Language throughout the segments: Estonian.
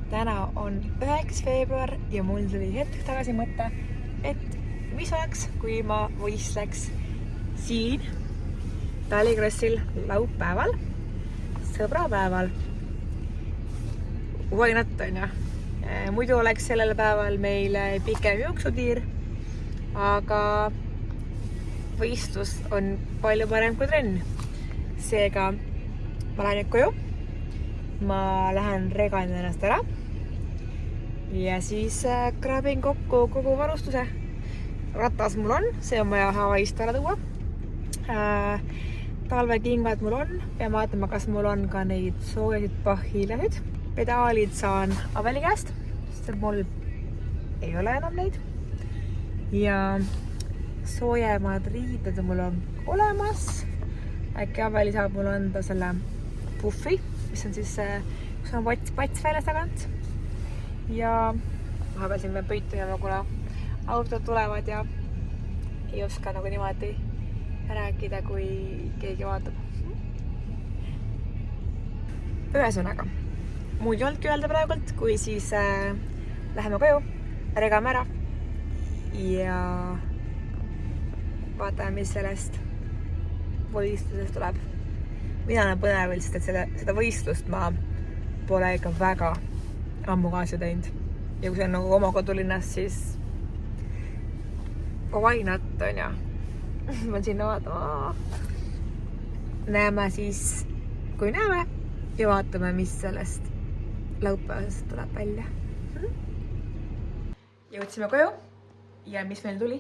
Täna on 9. veebruar ja mul tuli hetk tagasi mõte, et mis oleks, kui ma võistleks siin Tallikrossil laupäeval, sõbrapäeval. Why not, on ju? Muidu oleks sellel päeval meil pikem jooksutiir, aga võistlus on palju parem kui trenn. Seega ma lähen nüüd koju, ma lähen regan ennast ära ja siis kraabin kokku kogu varustuse. Ratas mul on, see on vaja Hawaiist ära tuua. Talvekingad mul on, pean vaatama, kas mul on ka neid soojasid pahilasid. Pedaalid saan Aveli käest, sest mul ei ole enam neid. Ja soojemad riided mul on olemas. Äkki Aveli saab mul anda selle puffi, mis on siis, kus on pats väljas tagant. Ja vahepeal siin peab pöitu jääma, kuna autod tulevad ja ei oska nagu niimoodi rääkida, kui keegi vaatab. Ühesõnaga, muud ei olnudki öelda praegult, kui siis läheme koju, regame ära ja vaatame, mis sellest võistlusest tuleb. Mina olen põnev, sest et seda võistlust ma pole ikka väga ammu kaasa teinud. Ja kui see on nagu oma kodulinnas, siis why not, on ju? Ma sinna vaatama. Näeme siis, kui näeme ja vaatame, mis sellest laupäevast tuleb välja. Jõudsime koju ja mis meil tuli?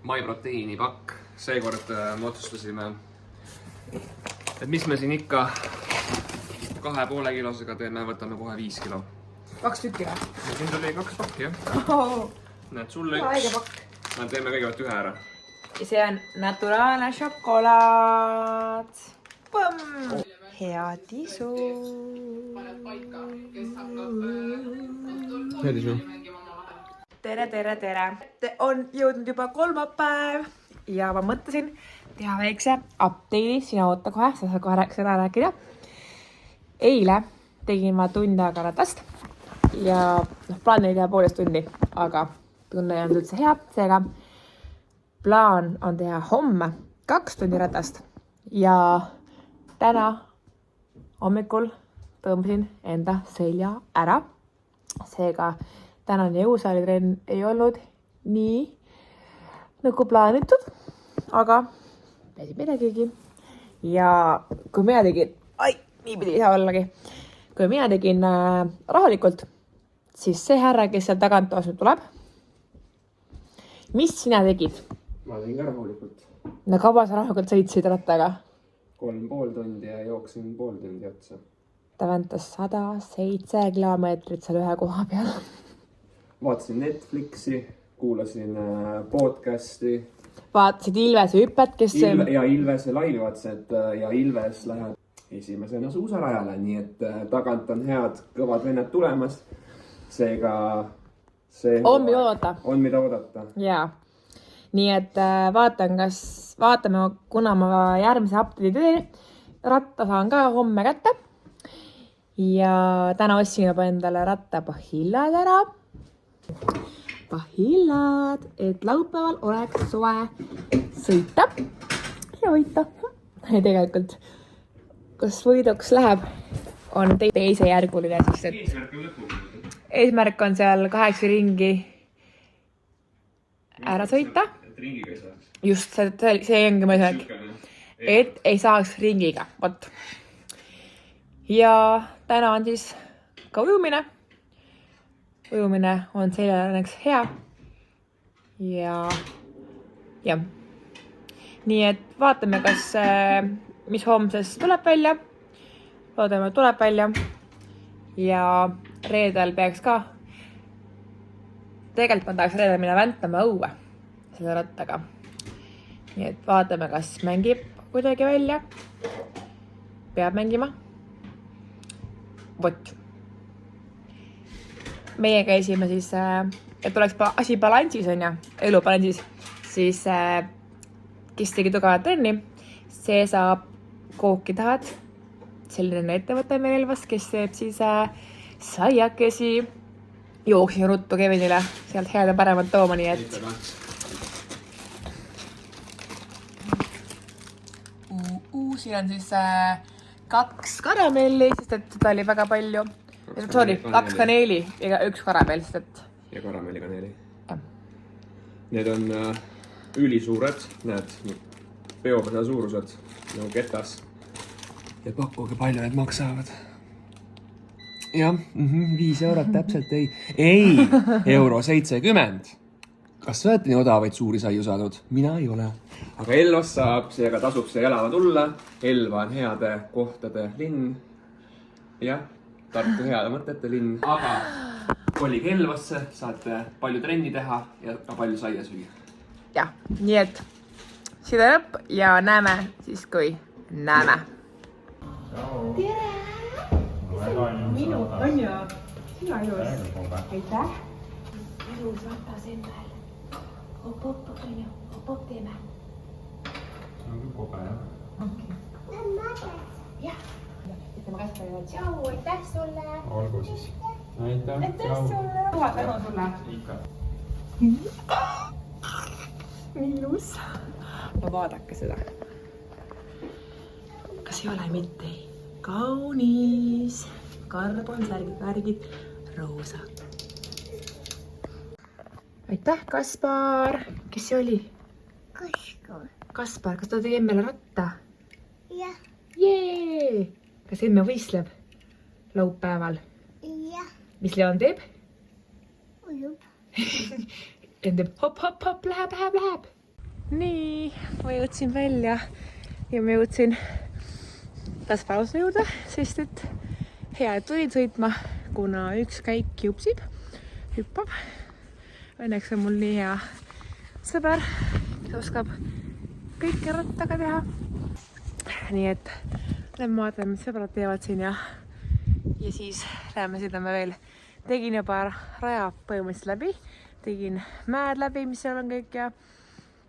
Maiproteiini pakk. Seekord me otsustasime, et mis me siin ikka 2,5 kilosega teeme, võtame kohe 5 kilo. 2 tükki või? Siin tuli 2 pakki, jah. Oh, Näed, sulle väike üks. pakk. Me teeme kõigepealt ühe ära. Ja see on naturaalne šokolaad. Põmm! Hea tisu! Hea tisu. Tere! On jõudnud juba kolmapäev ja ma mõtlesin teha väikse update'i. Sina oota kohe, sa saad kohe seda rääkida. Eile tegin ma tund aega ratast ja plaan ei teha 1,5 tundi, aga tunne ei olnud üldse hea. Seega plaan on teha homme 2 tundi ratast ja täna hommikul tõmbasin enda selja ära. Seega tänane jõusaalitrenn ei olnud nii nagu plaanitud, aga ei midagigi. Ja kui mina tegin, niipidi ei saa ollagi, kui mina tegin rahulikult, siis see härra, kes seal tagant toas nüüd tuleb. Mis sina tegid? Ma tegin ka rahulikult. No kaua sa rahulikult sõitsid rattaga? 3,5 tundi ja jooksin 0,5 tundi otsa. Ta väntas 107 kilomeetrit seal ühe koha peal. Vaatasin Netflixi, kuulasin podcasti. Vaatasid Ilvese hüpet, kes... Ja Ilvese laivi vaatasin, et ja Ilves läheb esimesena suusarajale, nii et tagant on head kõvad vennad tulemas. Seega see on mida oodata. Jaa. Nii et vaatame, kuna ma järgmise update'i teen. Ratta saan ka homme kätte. Ja täna ostsin juba endale rattapahillad ära. Pahillad, et laupäeval oleks soe sõita ja võita. Tegelikult kas võiduks läheb, on teise järguline. Eesmärk on seal 8 ringi ära sõita. Just, see ongi ma eesmärk. Et ei saaks ringiga. Võt. Ja täna on siis ka ujumine. Ujumine on selline hea. Ja. Nii et vaatame, kas... mis homsest tuleb välja. Loodame, tuleb välja. Ja reedel peaks ka. Tegelikult ma tahaks reedel minna väntama õue selle rattaga. Nii et vaatame, kas mängib kuidagi välja. Peab mängima. Vot. Meie käisime siis, et oleks asi balansis, on ja, elu balansis, siis kes tegi tugevat trenni, see saab kooki tahad. Selline ettevõte meil Elvas, kes teeb siis saiakesi. Jooksin ruttu Kevinile sealt head ja paremat tooma, nii et siin on siis 2 karamelli, sest et seda oli väga palju. Sorry, 2 kaneeli ja 1 karamell, sest et... Ja karamelikaneeli. Ja. Need on ülisuured, näed, peopesa suurused, nagu ketas. Ja pakkuge palju need maksavad. Jah, 5 eurot täpselt ei, euro 70. Kas sa olete nii odavaid suuri saiu saanud? Mina ei ole. Aga Elvas saab, seega tasub see elama tulla. Elva on heade kohtade linn. Jah, Tartu heade mõtete linn. Aga kolige Elvasse, saate palju trenni teha ja ka palju saia süüa. Jah, nii et sida lõpp ja näeme siis, kui näeme. Tere! Minu on ju sina ilus. Aitäh! Ilus vatas endal. Hop-hop, on ju. Hop-hop teeme. See on küll kobe, jah. Okei. Jah. Ütleme Kasparile tšau, aitäh sulle. Olgu siis. Aitäh. Aitäh sulle. Tuhat tänu sulle. Ikka. Ilus. No vaadake seda. Kas ei ole mitte kaunis? Karbonsärgid, värgid, roosa. Aitäh, Kaspar! Kes see oli? Kaspar, kas ta tegi emmele ratta? Jah. Jee! Kas emme võisleb laupäeval? Jah. Mis Leon teeb? Ujub. Leon teeb hop, läheb. Nii, ma jõudsin välja ja ma jõudsin Kaspar juurde, sest et hea, et tulid sõitma, kuna üks käik jupsib, hüppab. Õnneks on mul nii hea sõber, kes oskab kõike rattaga teha. Nii et lähme vaatame, mis sõbrad teevad siin ja siis läheme sõidame veel. Tegin juba raja põhimõtteliselt läbi, tegin mäed läbi, mis seal on kõik ja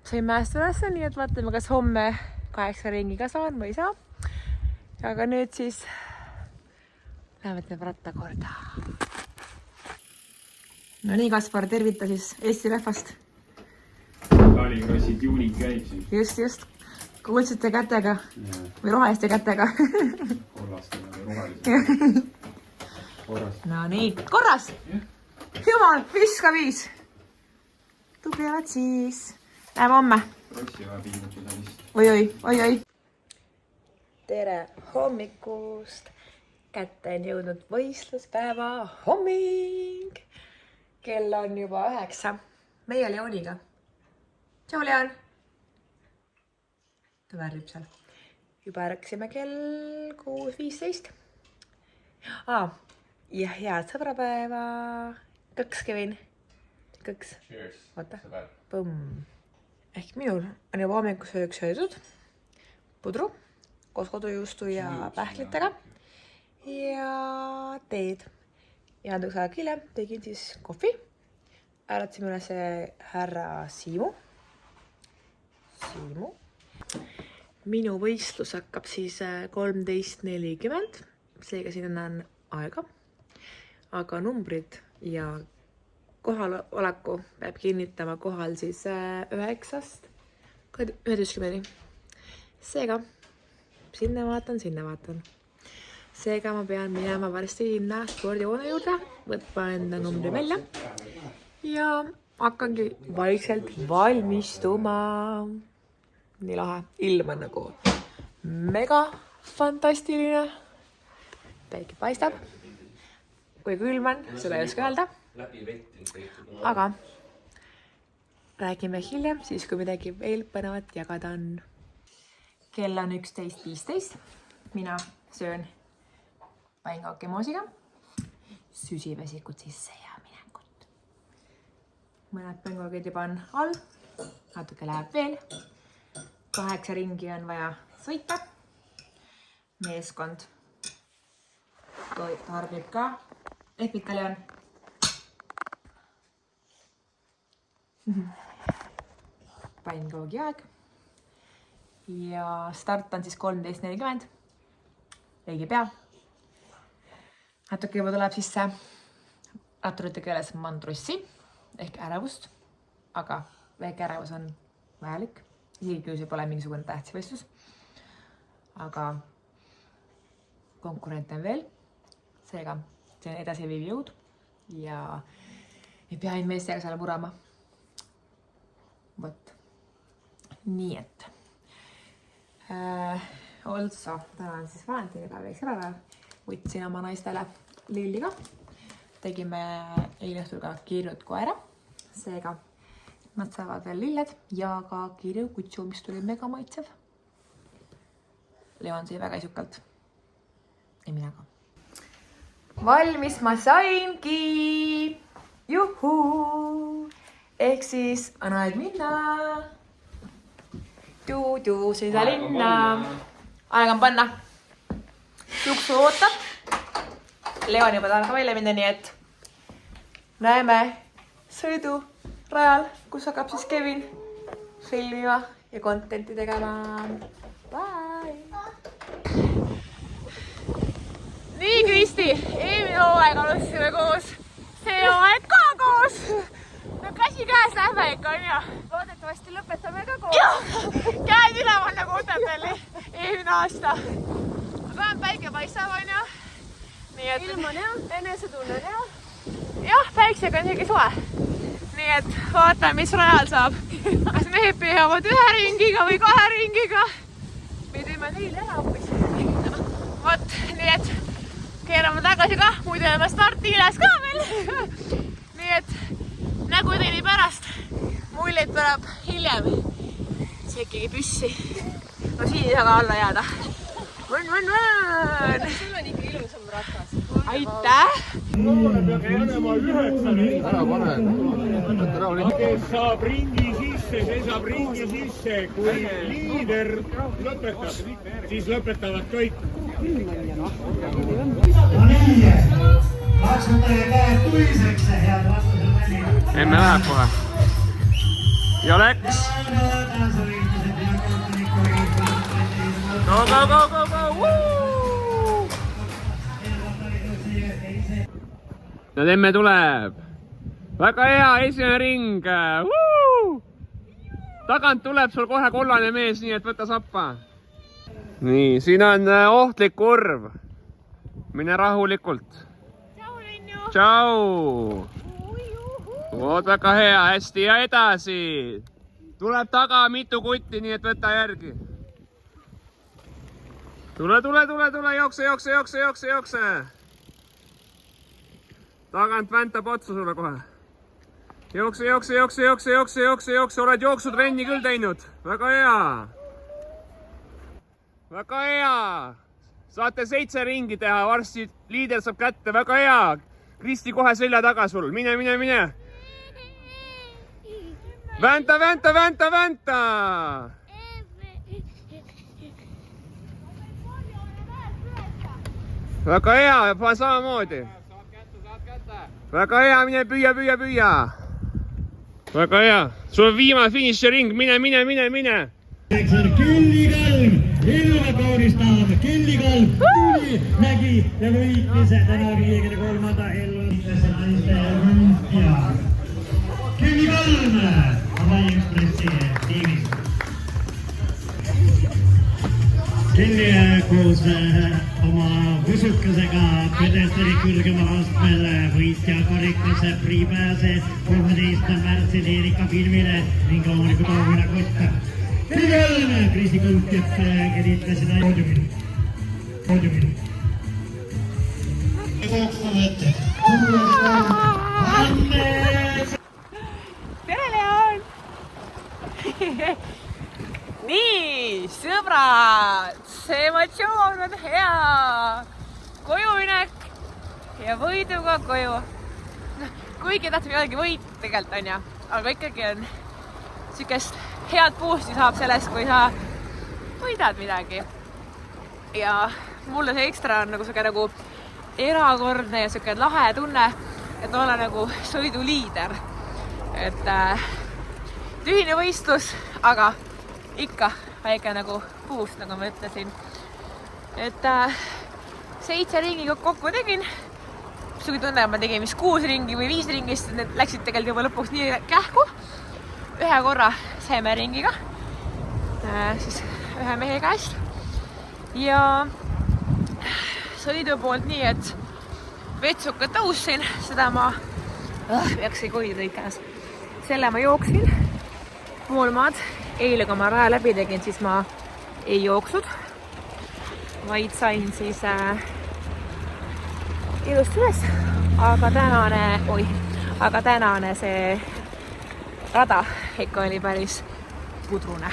sain mäest ülesse, nii et vaatame, kas homme 8 ringiga saan või ei saa. Aga nüüd siis läheme teeme ratta korda. No nii, Kaspar, tervita siis Eesti rahvast. Talikrossi tuuning käib siis. Just. Kuldsete kätega või roheliste kätega. Kollastega või rohelistega. Korras. No nii, korras! Jumal, viska 5. Tugevad siis. Läheme homme. Rossi vaja pingutada vist. Oi. Tere hommikust! Kätte on jõudnud võistluspäeva hommik! Kell on juba 9. Meie Leoniga. Tšau, Leon! Ta väärib seal. Juba ärksime kell 6.15. Ja head sõbrapäeva! Kõks, Kevin! Kõks! Cheers! Vaata! Põmm! Ehk minul on juba hommikusööks söödud. Pudru, koos kodujuustu ja pähklitega. Ja teed. Ja natuke aega hiljem tegin siis kohvi. Äratsime üles härra Siimu. Minu võistlus hakkab siis 13.40. Seega siin on aega. Aga numbrid ja kohaloleku peab kinnitama kohal siis 9-st 11. Seega sinna vaatan. Seega ma pean minema varsti linna spordihoone juurde, võtma enda numbri välja ja hakkangi vaikselt valmistuma. Nii lahe. Ilm on nagu mega fantastiline. Päike paistab. Kui külm on, seda ei oska öelda. Aga räägime hiljem, siis kui midagi veel põnevat jagada on. Kell on 11.15. Mina söön painkakemoosiga, süsivesikud sisse ja minekut. Mõned pankakid juba on all, natuke läheb veel. 8 ringi on vaja sõita. Meeskond tarbib ka epitalion. Painkoogi aeg. Ja start on siis 13.40. Õige pea. natuke juba tuleb sisse ratturite keeles mandrussi ehk ärevust, aga väike ärevus on vajalik, isegi kui see pole mingisugune tähtis võistlus. Aga konkurente on veel, seega see on edasiviiv jõud ja ei pea meestega seal murama. Vot. Nii et also, täna on siis Valentinipäev, eks ära võtsin oma naistele lilliga. Tegime eile õhtul ka kirjud koera, seega nad saavad veel lilled ja ka kirju kutsu, mis tuli mega maitsev. Leon sai väga isukalt ja mina ka. Valmis ma saingi! Juhuu! Ehk siis on aeg minna. Tuu, sõida linna. Aeg on panna. Juksu ootab. Leon juba tahab ka välja minna, nii et näeme sõidu rajal, kus hakkab siis Kevin filmima ja contenti tegema. Bye! Nii, Kristi, eelmine hooaeg alustasime koos. See hooaeg ka koos. No käsi käes lähme ikka, on ju? Loodetavasti lõpetame ka koos. Käed üleval nagu Otepeli eelmine aasta. Aga päike paistab, on ju? Ilm on hea, enesetunne on hea. Jah, päiksega on isegi suve. Nii et vaatame, mis rajal saab. Kas mehed peavad 1 ringiga või 2 ringiga? Me teeme neile ära hoopis. Vot, nii et keerame tagasi ka, muidu jääme startiiles ka veel. Nii et nägu teeni pärast. Muljeid tuleb hiljem. See ikkagi püssi. No siin ei saa ka alla jääda. Sul on ikka ilusam ratas. Aitäh! Loole peaks panema 9 ära pane. Kes saab ringi sisse, see saab ringi sisse. Kui liider lõpetab, siis lõpetavad kõik. No nii, laksud teie käed tuliseks, head vastused välja. Emme läheb kohe. Ja läks. Go! Nüüd emme tuleb. Väga hea, esimene ring. Tagant tuleb sul kohe kollane mees, nii et võta sappa. Nii, siin on ohtlik kurv. Mine rahulikult. Tšau, Lennu! Tšau! Oot, väga hea, hästi ja edasi. Tuleb taga mitu kutti, nii et võta järgi. Tule, jookse. Tagant väntab otsa sulle kohe. Jookse. Oled jooksutrenni küll teinud. Väga hea. Saate 7 ringi teha, varsti liider saab kätte. Väga hea. Kristi kohe selja taga sul. Mine. Vänta. Väga hea, pane samamoodi. Väga hea, mine püüa. Väga hea. Sul on viimane finiširing, mine. Kellikalm, ilma kaunistab, Kellikalm tuli, nägi ja võitis täna 53. Elluse naiste olümpia. Kellikalm, Hawaii Expressi tiimist. Kelly koos oma võsukesega pedestari kõrgemal astmel võitja karikluse priipääse 13. märtsil Erika filmile ning loomulikult auhinna kotta. Kellikalm, Kristi Kõlkjep keditlesid poodiumil. Kokkuvõte. Tere, Leon! Nii, sõbrad, see emotsioon on hea. Kojuminek ja võiduga koju. Kuigi tahtme jällegi võit tegelikult on ja, aga ikkagi on sükest head boosti saab sellest, kui sa võidad midagi. Ja mulle see ekstra on nagu erakordne ja süke lahe tunne, et olla nagu sõiduliider. Et tühine võistlus, aga ikka väike nagu boost, nagu ma ütlesin. Et 7 ringi kokku tegin, üldsegi tunne, et ma tegin vist 6 ringi või 5 ringi, sest need läksid tegelikult juba lõpuks nii kähku. Ühe korra saime ringiga, siis ühe mehe käest. Ja sõidu poolt nii, et vetsuka tõusin, seda ma peaks ei kohi tõid käes. Selle ma jooksin pool maad. Eile, kui ma raja läbi tegin, siis ma ei jooksnud, vaid sain siis ilusti üles. Aga tänane see rada ikka oli päris pudrune.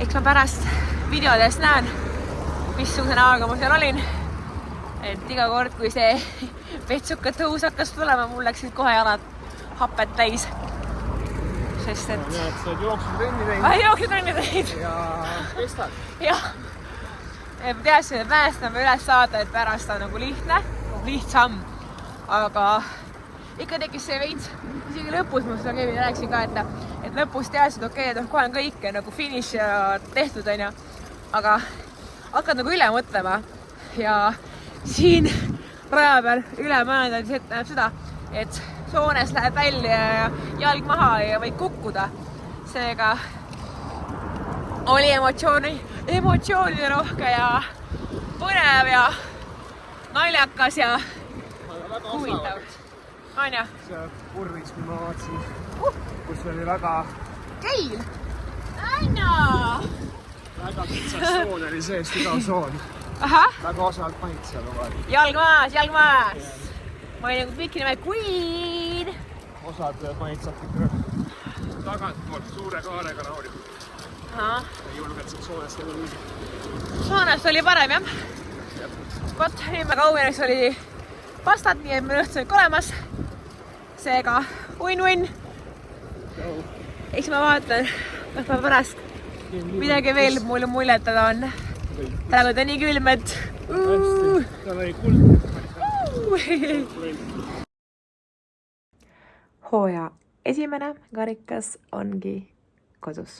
Eks ma pärast videodest näen, missugune aega ma seal olin. Et iga kord, kui see vetsuka tõus hakkas tulema, mul läksid kohe jalad hapet täis. Sest et... Näed, sa oled jooksutrenni teinud. Jooksutrenni teinud. Ja kestad. Jah. Teadsin, et päästame üles saada, et pärast on nagu lihtsam. Aga ikka tekkis see veits. Isegi lõpus ma seda Kevin rääkisin ka, et lõpus teadsid, et kohe on kõik nagu finiš ja tehtud on ja. Aga hakkad nagu üle mõtlema. Ja siin raja peal üle mõelda tähendab seda, et soones läheb välja ja jalg maha ja võid kukkuda. Seega oli emotsioonide rohke ja põnev ja naljakas ja huvitav. Anja? See purvis, kui ma vaatasin, kus oli väga... Keil! Anja! Väga kitsas soon oli see, sügavsoon. Väga osavalt panid seal vahel. Jalg maas! Ma olin nagu pikki nimel Queen! Osad panid saab ikka tagantpoolt suure kaarega rahulikult. Ei julgelt seal soonest nagu nii. Soonest oli parem, jah? Vot, nüüd me kaugeneks oli pastat, nii et meil õhtus olid olemas. Seega, win-win. Eks ma vaatan, kas ma pärast midagi veel mulle muljetada on. Praegu ta nii külm, et... Tal oli kuld. Hooaja esimene karikas ongi kodus.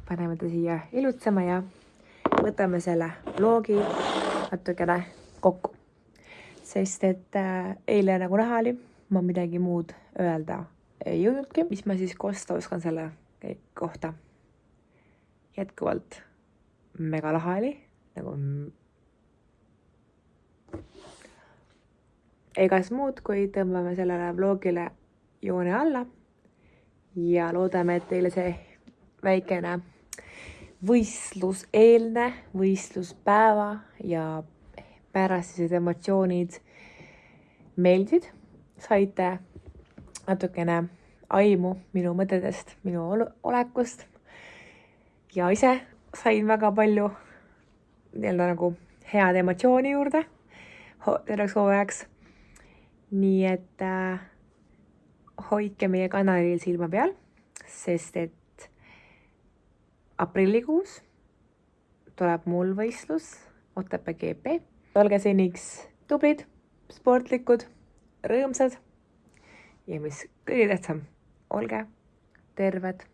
Paneme ta siia ilutsema ja võtame selle vlogi natukene kokku. Sest et eile nagu näha oli, ma midagi muud öelda ei jõudnudki. Mis ma siis kosta oskan selle kohta? Jätkuvalt mega lahe oli. Nagu egas muud, kui tõmbame sellele vlogile joone alla ja loodame, et teile see väikene võistluseelne, võistluspäeva ja pärastised emotsioonid meeldisid. Saite natukene aimu minu mõtetest, minu olekust ja ise sain väga palju nagu head emotsiooni juurde terveks hooajaks. Nii et hoidke meie kanalil silma peal, sest et aprillikuus tuleb mul võistlus Otepää GP. Olge seniks tublid, sportlikud, rõõmsad ja mis kõige tähtsam, olge terved.